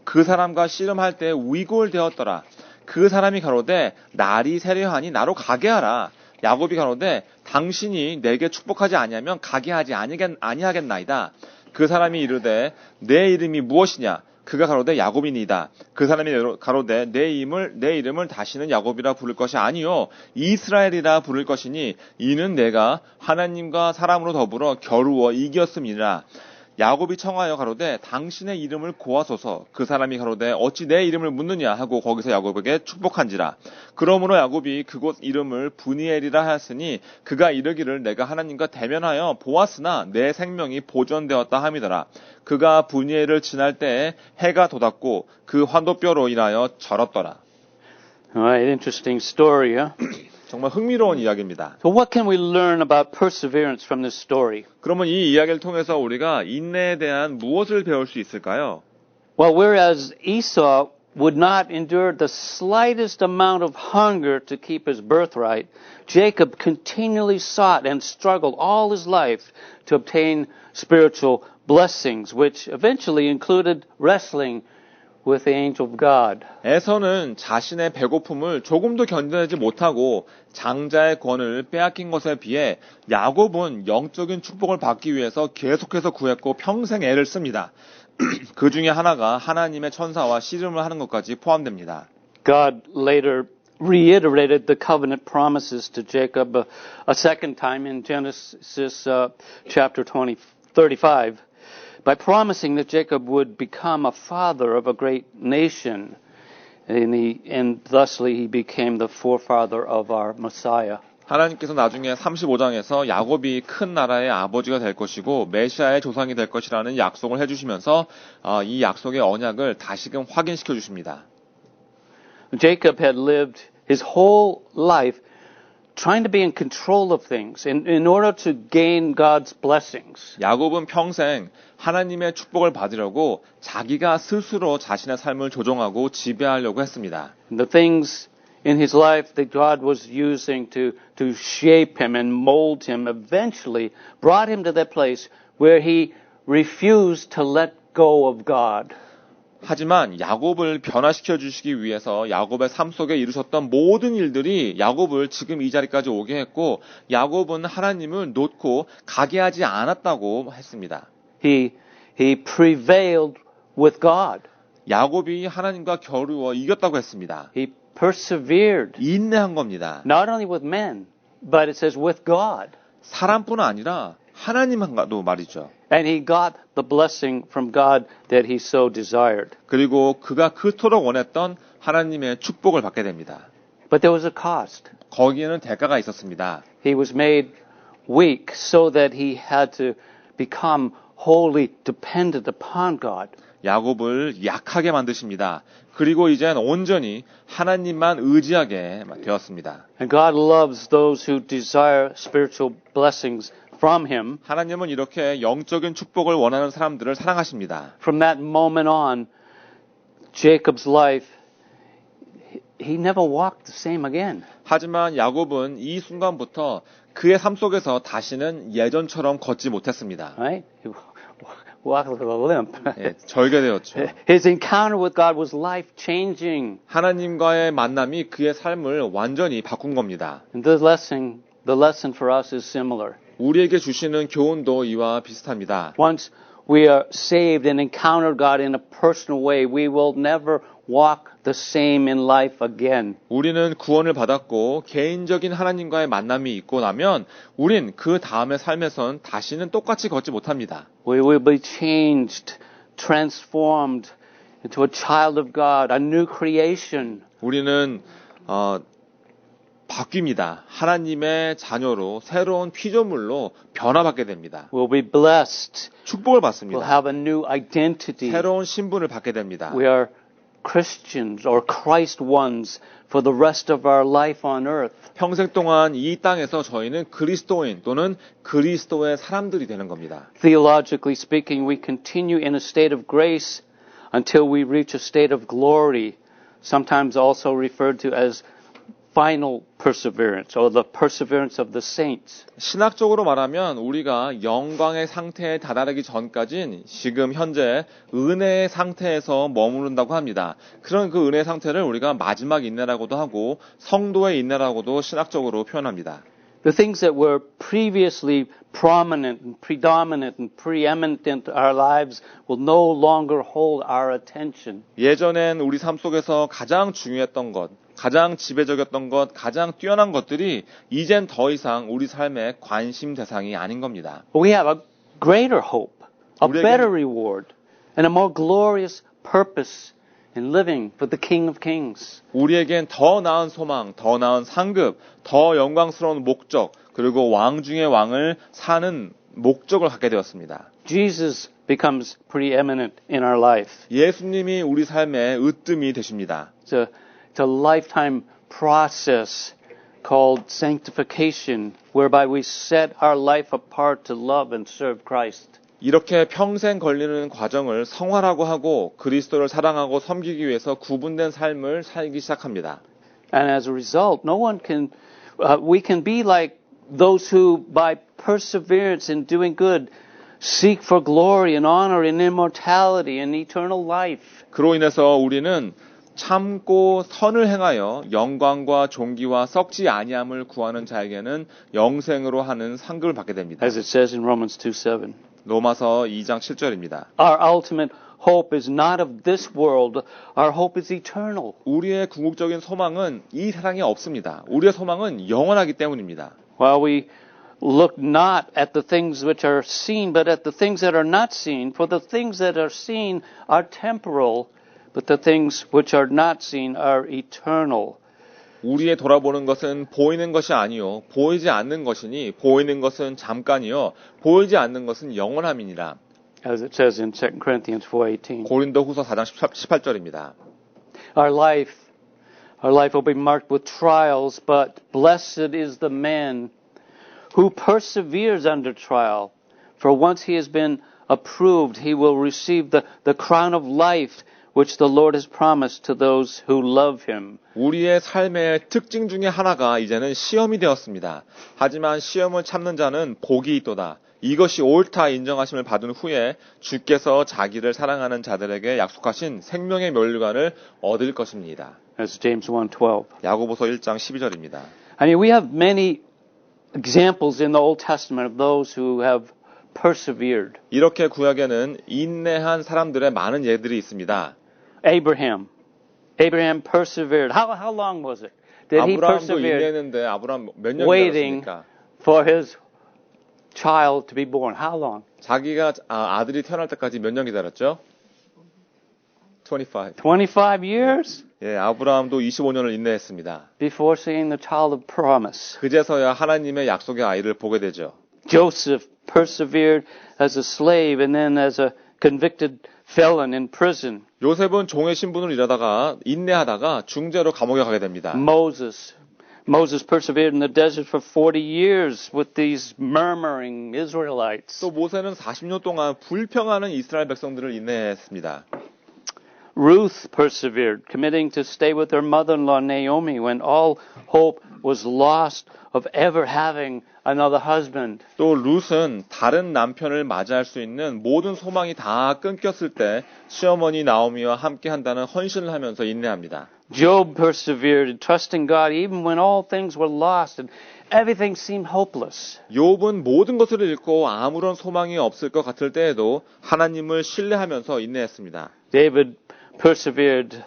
그 사람과 씨름할 때 위골되었더라. 그 사람이 가로되 날이 새려하니 나로 가게 하라. 야곱이 가로되 당신이 내게 축복하지 아니하면 가게 하지 아니하겠나이다. 그 사람이 이르되 내 이름이 무엇이냐? 그가 가로되 야곱이니이다. 그 사람이 가로되 내 이름을 다시는 야곱이라 부를 것이 아니요 이스라엘이라 부를 것이니 이는 내가 하나님과 사람으로 더불어 겨루어 이겼음이라. 야곱이 청하여 가로되 당신의 이름을 고하소서. 그 사람이 가로되 어찌 내 이름을 묻느냐 하고 거기서 야곱에게 축복한지라. 그러므로 야곱이 그곳 이름을 브니엘이라 하였으니 그가 이르기를 내가 하나님과 대면하여 보았으나 내 생명이 보존되었다 함이더라. 그가 브니엘을 지날 때에 해가 돋았고 그 환도뼈로 인하여 절었더라. Alright, interesting story, huh? 정말 흥미로운 이야기입니다. So what can we learn about perseverance from this story? 그러면 이 이야기를 통해서 우리가 인내에 대한 무엇을 배울 수 있을까요? Well, whereas Esau would not endure the slightest amount of hunger to keep his birthright, Jacob continually sought and struggled all his life to obtain spiritual blessings, which eventually included wrestling with the angel of God. 에서는 자신의 배고픔을 조금도 견뎌내지 못하고 장자의 권을 빼앗긴 것에 비해 야곱은 영적인 축복을 받기 위해서 계속해서 구했고 평생 애를 씁니다. 그 중에 하나가 하나님의 천사와 씨름을 하는 것까지 포함됩니다. God later reiterated the covenant promises to Jacob a second time in Genesis chapter 35. By promising that Jacob would become a father of a great nation. and thusly he became the forefather of our Messiah. 하나님께서 나중에 35장에서 야곱이 큰 나라의 아버지가 될 것이고 메시아의 조상이 될 것이라는 약속을 해주시면서 이 약속의 언약을 다시금 확인시켜 주십니다. Jacob had lived his whole life trying to be in control of things in order to gain God's blessings. 야곱은 평생 하나님의 축복을 받으려고 자기가 스스로 자신의 삶을 조종하고 지배하려고 했습니다. The things in his life that God was using to shape him and mold him eventually brought him to that place where he refused to let go of God. 하지만 야곱을 변화시켜 주시기 위해서 야곱의 삶 속에 이루셨던 모든 일들이 야곱을 지금 이 자리까지 오게 했고 야곱은 하나님을 놓고 가게 하지 않았다고 했습니다. He prevailed with God. 야곱이 하나님과 겨루어 이겼다고 했습니다. He persevered. 인내한 겁니다. Not only with men, but it says with God. 사람뿐 아니라 하나님과도 말이죠. And he got the blessing from God that he so desired. 그리고 그가 그토록 원했던 하나님의 축복을 받게 됩니다. But there was a cost. 거기에는 대가가 있었습니다. He was made weak so that he had to become wholly dependent upon God. 야곱을 약하게 만드십니다. 그리고 이젠 온전히 하나님만 의지하게 되었습니다. And God loves those who desire spiritual blessings from him. 하나님은 이렇게 영적인 축복을 원하는 사람들을 사랑하십니다. From that moment on, Jacob's life, he never walked the same again. 하지만 야곱은 이 순간부터 그의 삶 속에서 다시는 예전처럼 걷지 못했습니다. Right? He walked with a limp. 예, 절개되었죠. His encounter with God was life-changing. 하나님과의 만남이 그의 삶을 완전히 바꾼 겁니다. And the lesson for us is similar. 우리에게 주시는 교훈도 이와 비슷합니다. Once we are saved and encounter God in a personal way, we will never walk the same in life again. 우리는 구원을 받았고 개인적인 하나님과의 만남이 있고 나면 우린 그 다음의 삶에선 다시는 똑같이 걷지 못합니다. We will be changed, transformed into a child of God, a new creation. 우리는 바뀝니다. 하나님의 자녀로 새로운 피조물로 변화받게 됩니다. We'll be blessed. 축복을 We'll 받습니다. have a new identity. 새로운 신분을 받게 됩니다. We are Christians or Christ ones for the rest of our life on earth. 평생 동안 이 땅에서 저희는 그리스도인 또는 그리스도의 사람들이 되는 겁니다. Theologically speaking, we continue in a state of grace until we reach a state of glory, sometimes also referred to as final perseverance or the perseverance of the saints. 신학적으로 말하면 우리가 영광의 상태에 다다르기 전까진 지금 현재 은혜의 상태에서 머무른다고 합니다. 그런 그 은혜의 상태를 우리가 마지막 인내라고도 하고 성도의 인내라고도 신학적으로 표현합니다. The things that were previously prominent and predominant and preeminent in our lives will no longer hold our attention. 예전엔 우리 삶 속에서 가장 중요했던 것, 가장 지배적이었던 것, 가장 뛰어난 것들이 이젠 더 이상 우리 삶의 관심 대상이 아닌 겁니다. We have a greater hope, a 우리에겐- better reward, and a more glorious purpose in living for the King of Kings. 우리에겐 더 나은 소망, 더 나은 상급, 더 영광스러운 목적, 그리고 왕 중의 왕을 사는 목적을 갖게 되었습니다. Jesus becomes preeminent in our life. 예수님이 우리 삶의 으뜸이 되십니다. It's a lifetime process called sanctification, whereby we set our life apart to love and serve Christ. 이렇게 평생 걸리는 과정을 성화라고 하고 그리스도를 사랑하고 섬기기 위해서 구분된 삶을 살기 시작합니다. And as a result, we can be like those who, by perseverance in doing good, seek for glory and honor and immortality and eternal life. 그로 인해서 우리는 참고 선을 행하여 영광과 존귀와 썩지 아니함을 구하는 자에게는 영생으로 하는 상급을 받게 됩니다. As it says in Romans 2:7. 로마서 2장 7절입니다. Our ultimate hope is not of this world. Our hope is eternal. 우리의 궁극적인 소망은 이 세상에 없습니다. 우리의 소망은 영원하기 때문입니다. While we look not at the things which are seen, but at the things that are not seen. For the things that are seen are temporal, but the things which are not seen are eternal. 우리의 돌아보는 것은 보이는 것이 아니요 보이지 않는 것이니 보이는 것은 잠깐이요 보이지 않는 것은 영원함이니라. As it says in 2 Corinthians 4:18. 고린도후서 4장 18절입니다. Our life will be marked with trials, but blessed is the man who perseveres under trial. For once he has been approved, he will receive the crown of life which the Lord has promised to those who love him. 우리의 삶의 특징 중에 하나가 이제는 시험이 되었습니다. 하지만 시험을 참는 자는 복이 있도다. 이것이 옳다 인정하심을 받은 후에 주께서 자기를 사랑하는 자들에게 약속하신 생명의 면류관을 얻을 것입니다. As James 1:12. 야고보서 1장 12절입니다. I mean, we have many examples in the Old Testament of those who have persevered. 이렇게 구약에는 인내한 사람들의 많은 예들이 있습니다. Abraham persevered. How long was it? Did he 아브라함도 persevere 인내했는데 아브라함 몇 년 waiting 기다렸습니까? for his child to be born? How long? 자기가 아들이 태어날 때까지 몇 년 기다렸죠? 25. 25 years 예, 아브라함도 25년을 인내했습니다. before seeing the child of promise. 그제서야 하나님의 약속의 아이를 보게 되죠. Joseph persevered as a slave and then as a convicted felon in prison. 요셉은 종의 신분을 일하다가 인내하다가 중재로 감옥에 가게 됩니다. Moses persevered in the desert for 40 years with these murmuring Israelites. 또 모세는 40년 동안 불평하는 이스라엘 백성들을 인내했습니다. Ruth persevered, committing to stay with her mother-in-law Naomi when all hope was lost of ever having another husband. 또 룻은 다른 남편을 맞이할 수 있는 모든 소망이 다 끊겼을 때 시어머니 나오미와 함께 한다는 헌신을 하면서 인내합니다. Job persevered in trusting God even when all things were lost and everything seemed hopeless. 욥은 모든 것을 잃고 아무런 소망이 없을 것 같을 때에도 하나님을 신뢰하면서 인내했습니다. David persevered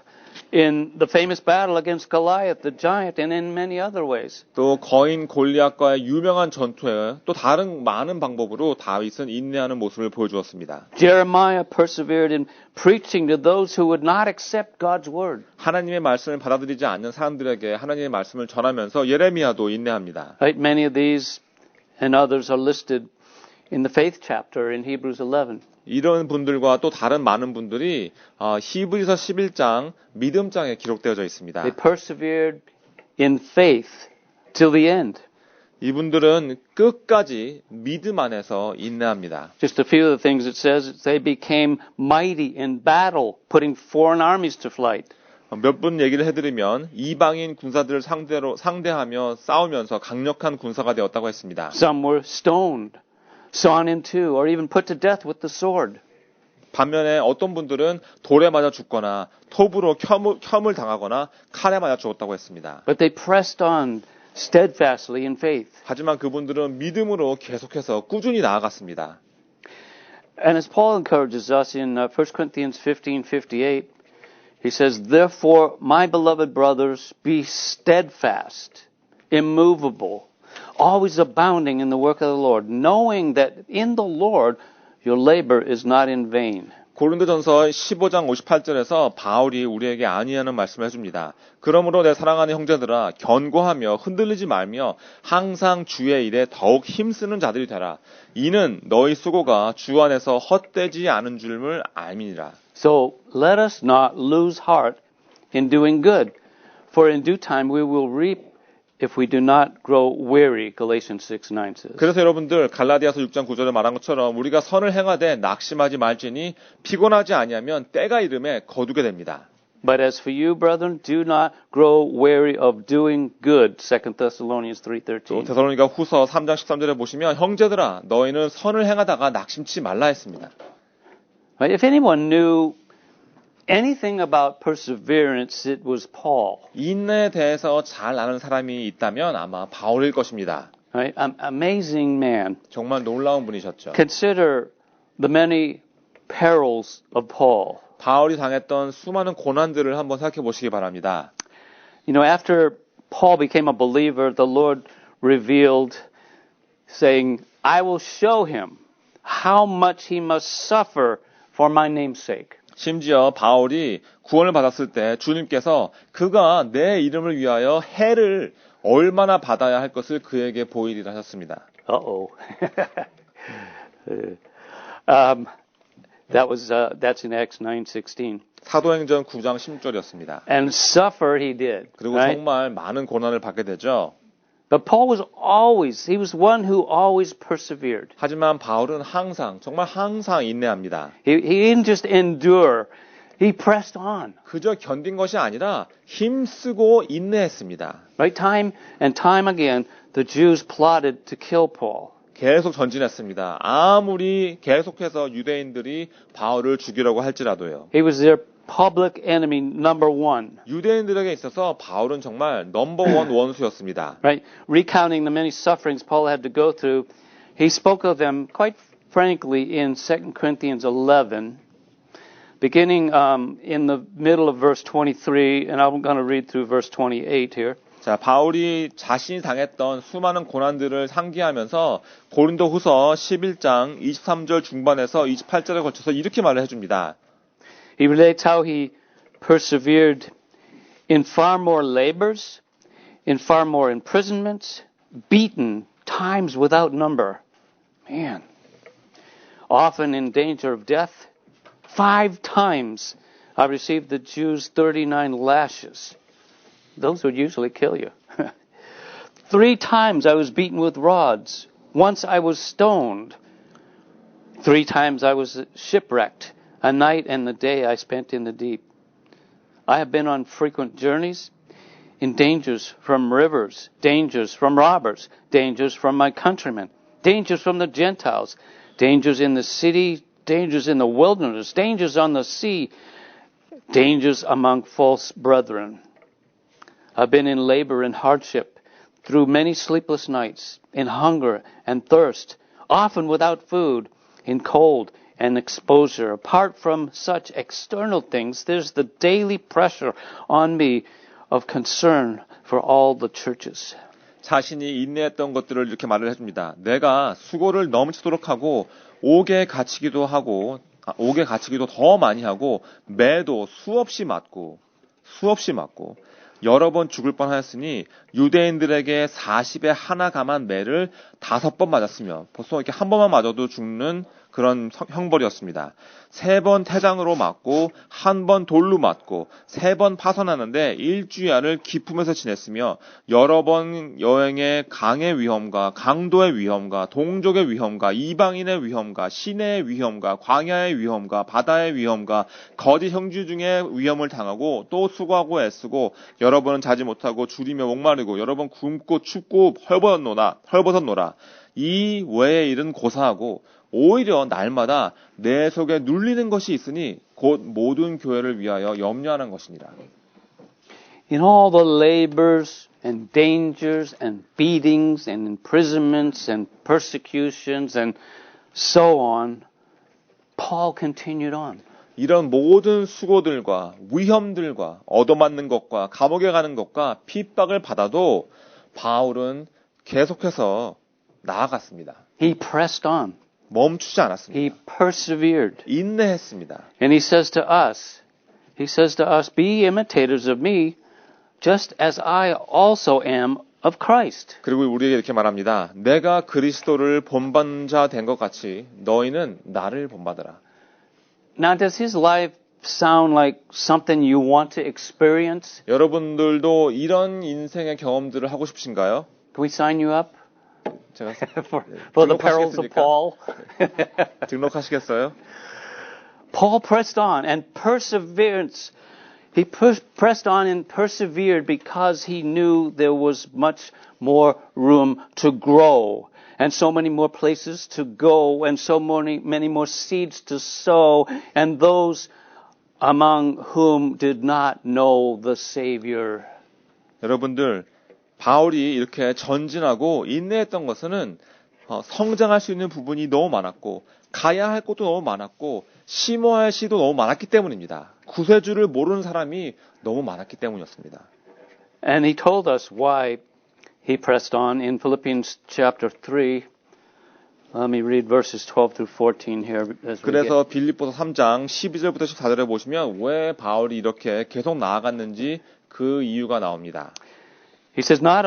in the famous battle against Goliath, the giant, and in many other ways. 또 거인 골리앗과의 유명한 전투에 또 다른 많은 방법으로 다윗은 인내하는 모습을 보여주었습니다. Jeremiah persevered in preaching to those who would not accept God's word. 하나님의 말씀을 받아들이지 않는 사람들에게 하나님의 말씀을 전하면서 예레미야도 인내합니다. Right? Many of these and others are listed in the faith chapter in Hebrews 11. 이런 분들과 또 다른 많은 분들이 히브리서 11장 믿음장에 기록되어져 있습니다. They persevered in faith till the end. 이분들은 끝까지 믿음 안에서 인내합니다. Just a few of the things it says, they became mighty in battle, putting foreign armies to flight. 몇 분 얘기를 해드리면 이방인 군사들을 상대하며 싸우면서 강력한 군사가 되었다고 했습니다. Some were stoned, sawn in two, or even put to death with the sword. 반면에 어떤 분들은 돌에 맞아 죽거나 톱으로 켬을 당하거나 칼에 맞아 죽었다고 했습니다. But they pressed on steadfastly in faith. 하지만 그분들은 믿음으로 계속해서 꾸준히 나아갔습니다. And as Paul encourages us in 1 Corinthians 15:58, he says, "Therefore, my beloved brothers, be steadfast, immovable, always abounding in the work of the Lord, knowing that in the Lord your labor is not in vain." 고린도전서 15장 58절에서 바울이 우리에게 안위하는 말씀을 해줍니다. 그러므로 내 사랑하는 형제들아 견고하며 흔들리지 말며 항상 주의 일에 더욱 힘쓰는 자들이 되라. 이는 너희 수고가 주 안에서 헛되지 않은 줄을 알미니라. So let us not lose heart in doing good, for in due time we will reap if we do not grow weary, Galatians 6:9 says. 그래서 여러분들 갈라디아서 6장 9절에 말한 것처럼 우리가 선을 행하되 낙심하지 말지니 피곤하지 아니하면 때가 이름에 거두게 됩니다. But as for you, brethren, do not grow weary of doing good, 2 Thessalonians 또 3:13. 데살로니가 후서 3장 13절에 보시면 형제들아 너희는 선을 행하다가 낙심치 말라 했습니다. Right? If anyone knew anything about perseverance, it was Paul. 인내에 대해서 잘 아는 사람이 있다면 아마 바울일 것입니다. Right? Amazing man. 정말 놀라운 분이셨죠. Consider the many perils of Paul. 바울이 당했던 수많은 고난들을 한번 생각해 보시기 바랍니다. You know, after Paul became a believer, the Lord revealed, saying, "I will show him how much he must suffer for my name's sake." 심지어 바울이 구원을 받았을 때 주님께서 그가 내 이름을 위하여 해를 얼마나 받아야 할 것을 그에게 보이리라 하셨습니다. Uh-oh. That's in Acts 9:16. 사도행전 9장 16절이었습니다. And suffer he did. 그리고 Right? 정말 많은 고난을 받게 되죠. But Paul he was one who always persevered. 하지만 바울은 정말 항상 인내합니다. He didn't just endure. He pressed on. 그저 견딘 것이 아니라 힘쓰고 인내했습니다. Right? Time and time again, the Jews plotted to kill Paul. 계속 전진했습니다. 아무리 계속해서 유대인들이 바울을 죽이려고 할지라도요. He was their public enemy number one. 유대인들에게 있어서 바울은 정말 넘버원 원수였습니다. Right? Recounting the many sufferings Paul had to go through, he spoke of them quite frankly in 2 Corinthians 11, beginning in the middle of verse 23, and I'm going to read through verse 28 here. 자, 바울이 자신이 당했던 수많은 고난들을 상기하면서 고린도 후서 11장 23절 중반에서 28절에 걸쳐서 이렇게 말을 해줍니다. He relates how he persevered in far more labors, in far more imprisonments, beaten times without number. Man. Often in danger of death. 5 times I received the Jews 39 lashes. Those would usually kill you. 3 times I was beaten with rods. Once I was stoned. 3 times I was shipwrecked. A night and the day I spent in the deep. I have been on frequent journeys, in dangers from rivers, dangers from robbers, dangers from my countrymen, dangers from the Gentiles, dangers in the city, dangers in the wilderness, dangers on the sea, dangers among false brethren. I've been in labor and hardship, through many sleepless nights, in hunger and thirst, often without food, in cold and exposure. Apart from such external things, there's the daily pressure on me of concern for all the churches. 자신이 인내했던 것들을 이렇게 말을 해줍니다. 내가 수고를 넘치도록 하고 옥에 갇히기도 더 많이 하고 매도 수없이 맞고 여러 번 죽을 뻔하였으니 유대인들에게 40에 하나 감한 매를 5번 맞았으며 벌써 이렇게 한 번만 맞아도 죽는 그런 형벌이었습니다. 3번 태장으로 맞고 1번 돌로 맞고 3번 파선하는데 일주일을 기품에서 지냈으며 여러 번 여행의 강의 위험과 강도의 위험과 동족의 위험과 이방인의 위험과 시내의 위험과 광야의 위험과 바다의 위험과 거짓 형제 중에 위험을 당하고 또 수고하고 애쓰고 여러 번은 자지 못하고 줄이며 목마르고 여러 번 굶고 춥고 헐벗었노라. 이 외의 일은 고사하고 오히려 날마다 내 속에 눌리는 것이 있으니 곧 모든 교회를 위하여 염려하는 것이니라. In all the labors and dangers and beatings and imprisonments and persecutions and so on, Paul continued on. 이런 모든 수고들과 위험들과 얻어맞는 것과 감옥에 가는 것과 핍박을 받아도 바울은 계속해서 나아갔습니다. He pressed on. 멈추지 않았습니다. He persevered. 인내했습니다. And he says to us, be imitators of me, just as I also am of Christ. 그리고 우리에게 이렇게 말합니다. 내가 그리스도를 본받는 자 된 것 같이 너희는 나를 본받으라. Now, does his life sound like something you want to experience? 여러분들도 이런 인생의 경험들을 하고 싶으신가요? Can we sign you up 제가 for the perils of Paul? 등록하시겠어요? Paul pressed on and perseverance. He pressed on and persevered because he knew there was much more room to grow and so many more places to go and so many more seeds to sow and those among whom did not know the Savior. 여러분들, 바울이 이렇게 전진하고 인내했던 것은 성장할 수 있는 부분이 너무 많았고 가야 할 것도 너무 많았고 심어야 할 시도 너무 많았기 때문입니다. 구세주를 모르는 사람이 너무 많았기 때문이었습니다. And he told us why he pressed on in Philippians chapter 3, Let me read verses 12 through 14 here. As we 그래서 빌립보서 3장 12절부터 14절에 보시면 왜 바울이 이렇게 계속 나아갔는지 그 이유가 나옵니다. He says, not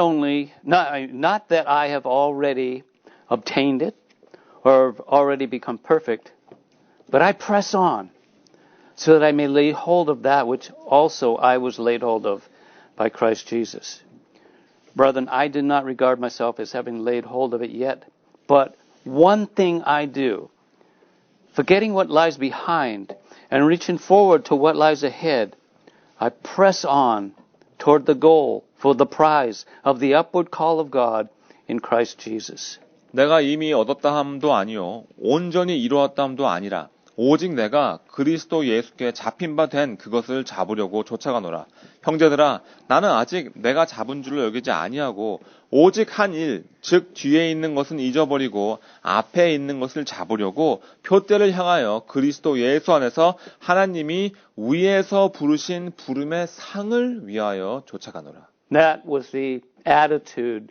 that I have already obtained it or already become perfect, but I press on so that I may lay hold of that which also I was laid hold of by Christ Jesus. Brethren, I did not regard myself as having laid hold of it yet, but one thing I do, forgetting what lies behind and reaching forward to what lies ahead, I press on toward the goal for the prize of the upward call of God in Christ Jesus. 내가 이미 얻었다 함도 아니요 온전히 이루었다 함도 아니라 오직 내가 그리스도 예수께 잡힌 바 된 그것을 잡으려고 쫓아가노라. 형제들아, 나는 아직 내가 잡은 줄로 여기지 아니하고 오직 한 일, 즉 뒤에 있는 것은 잊어버리고 앞에 있는 것을 잡으려고 표대를 향하여 그리스도 예수 안에서 하나님이 위에서 부르신 부름의 상을 위하여 쫓아가노라. That was the attitude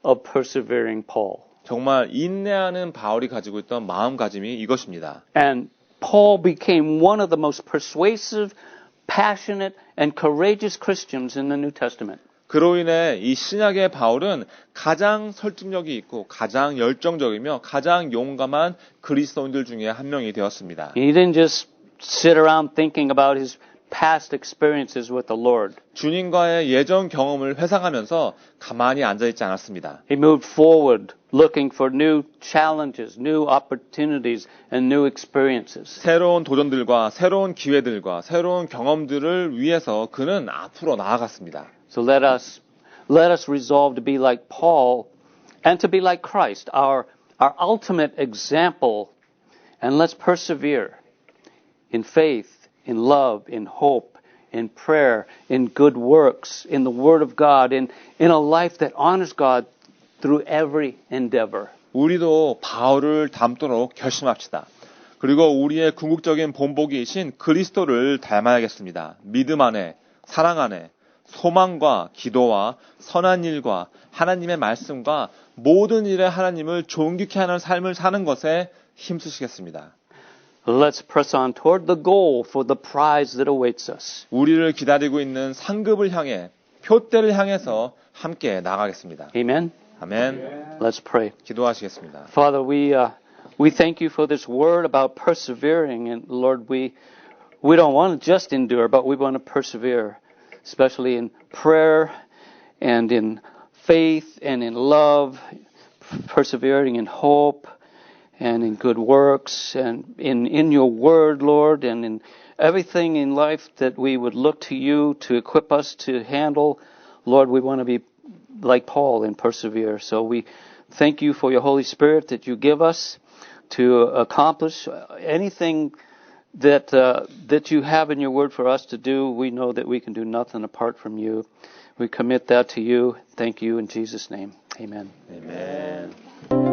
of persevering Paul. 정말 인내하는 바울이 가지고 있던 마음가짐이 이것입니다. And Paul became one of the most persuasive, passionate, and courageous Christians in the New Testament. 그로 인해 이 신약의 바울은 가장 설득력이 있고 가장 열정적이며 가장 용감한 그리스도인들 중에 한 명이 되었습니다. He didn't just sit around thinking about his past experiences with the Lord. 주님과의 예전 경험을 회상하면서 가만히 앉아있지 않았습니다. He moved forward, looking for new challenges, new opportunities, and new experiences. 새로운 도전들과 새로운 기회들과 새로운 경험들을 위해서 그는 앞으로 나아갔습니다. So let us resolve to be like Paul and to be like Christ, our ultimate example, and let's persevere in faith, in love, in hope, in prayer, in good works, in the Word of God, in a life that honors God through every endeavor. 우리도 바울을 닮도록 결심합시다. 그리고 우리의 궁극적인 본보기이신 그리스도를 닮아야겠습니다. 믿음 안에, 사랑 안에, 소망과 기도와 선한 일과 하나님의 말씀과 모든 일에 하나님을 존귀케 하는 삶을 사는 것에 힘쓰시겠습니다. Let's press on toward the goal for the prize that awaits us. 우리를 기다리고 있는 상급을 향해, 표대를 향해서 함께 나가겠습니다. Amen. 아멘. Let's pray. 기도하시겠습니다. Father, we thank you for this word about persevering, and Lord, we don't want to just endure, but we want to persevere, especially in prayer and in faith and in love, persevering in hope and in good works and in your word, Lord, and in everything in life that we would look to you to equip us to handle. Lord, we want to be like Paul and persevere. So we thank you for your Holy Spirit that you give us to accomplish anything that you have in your word for us to do. We know that we can do nothing apart from you. We commit that to you. Thank you in Jesus' name. Amen. 아멘.